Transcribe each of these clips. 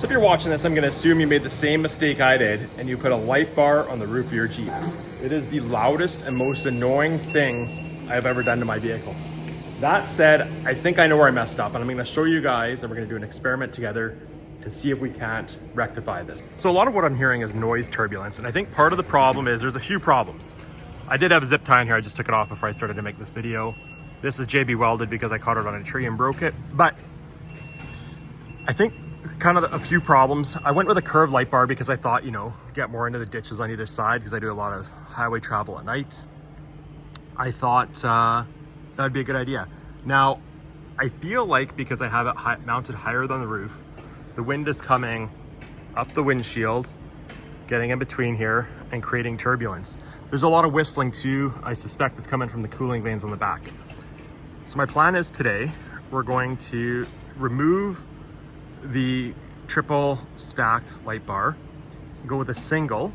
So if you're watching this, I'm gonna assume you made the same mistake I did and you put a light bar on the roof of your Jeep. It is the loudest and most annoying thing I've ever done to my vehicle. That said, I think I know where I messed up and I'm gonna show you guys and we're gonna do an experiment together and see if we can't rectify this. So a lot of what I'm hearing is noise turbulence, and I think part of the problem is there's a few problems. I did have a zip tie in here, I just took it off before I started to make this video. This is JB welded because I caught it on a tree and broke it, but I think kind of a few problems. I went with a curved light bar because I thought, you know, get more into the ditches on either side because I do a lot of highway travel at night. I thought that'd be a good idea. Now, I feel like because I have it mounted higher than the roof, the wind is coming up the windshield, getting in between here and creating turbulence. There's a lot of whistling too. I suspect it's coming from the cooling vanes on the back. So my plan is today, we're going to remove the triple stacked light bar, go with a single,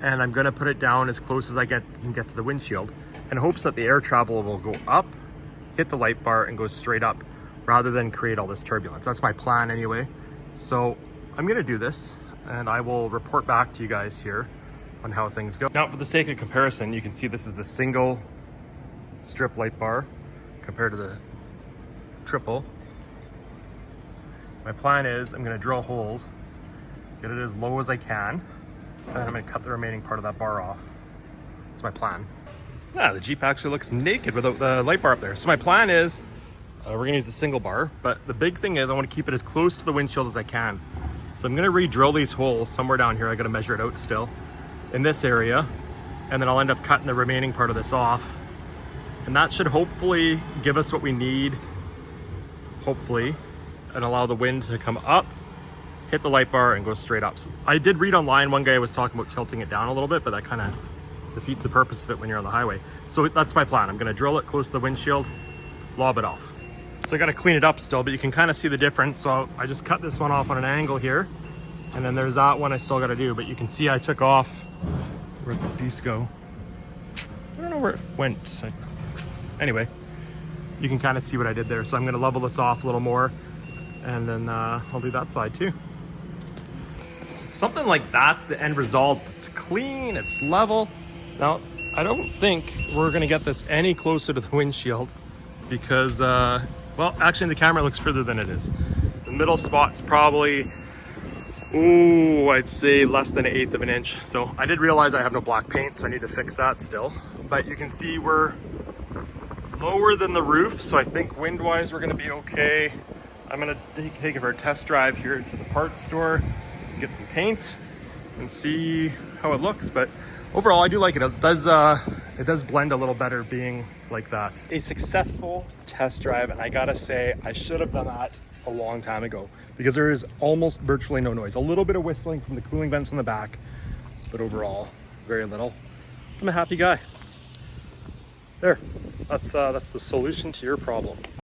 and I'm gonna put it down as close as I can get to the windshield in hopes that the air travel will go up, hit the light bar and go straight up rather than create all this turbulence. That's my plan anyway. So I'm gonna do this and I will report back to you guys here on how things go. Now for the sake of comparison, you can see this is the single strip light bar compared to the triple. My plan is I'm gonna drill holes, get it as low as I can, and then I'm gonna cut the remaining part of that bar off. That's my plan. Yeah, the Jeep actually looks naked without the light bar up there. So my plan is, we're gonna use a single bar, but the big thing is I wanna keep it as close to the windshield as I can. So I'm gonna re-drill these holes somewhere down here. I gotta measure it out still, in this area, and then I'll end up cutting the remaining part of this off. And that should hopefully give us what we need, hopefully, and allow the wind to come up, hit the light bar and go straight up. So I did read online, one guy was talking about tilting it down a little bit, but that kind of defeats the purpose of it when you're on the highway. So that's my plan. I'm gonna drill it close to the windshield, lob it off. So I gotta clean it up still, but you can kind of see the difference. So I just cut this one off on an angle here, and then there's that one I still gotta do, but you can see I took off, where'd the piece go? I don't know where it went. Anyway, you can kind of see what I did there. So I'm gonna level this off a little more, and then I'll do that side too. Something like that's the end result. It's clean, it's level. Now, I don't think we're gonna get this any closer to the windshield because, well, actually the camera looks further than it is. The middle spot's probably, I'd say less than 1/8 of an inch. So I did realize I have no black paint, so I need to fix that still. But you can see we're lower than the roof, so I think wind-wise we're gonna be okay. I'm gonna take it for a test drive here to the parts store, get some paint and see how it looks. But overall, I do like it. It does blend a little better being like that. A successful test drive, and I gotta say, I should have done that a long time ago because there is almost virtually no noise. A little bit of whistling from the cooling vents on the back, but overall, very little. I'm a happy guy. There, that's the solution to your problem.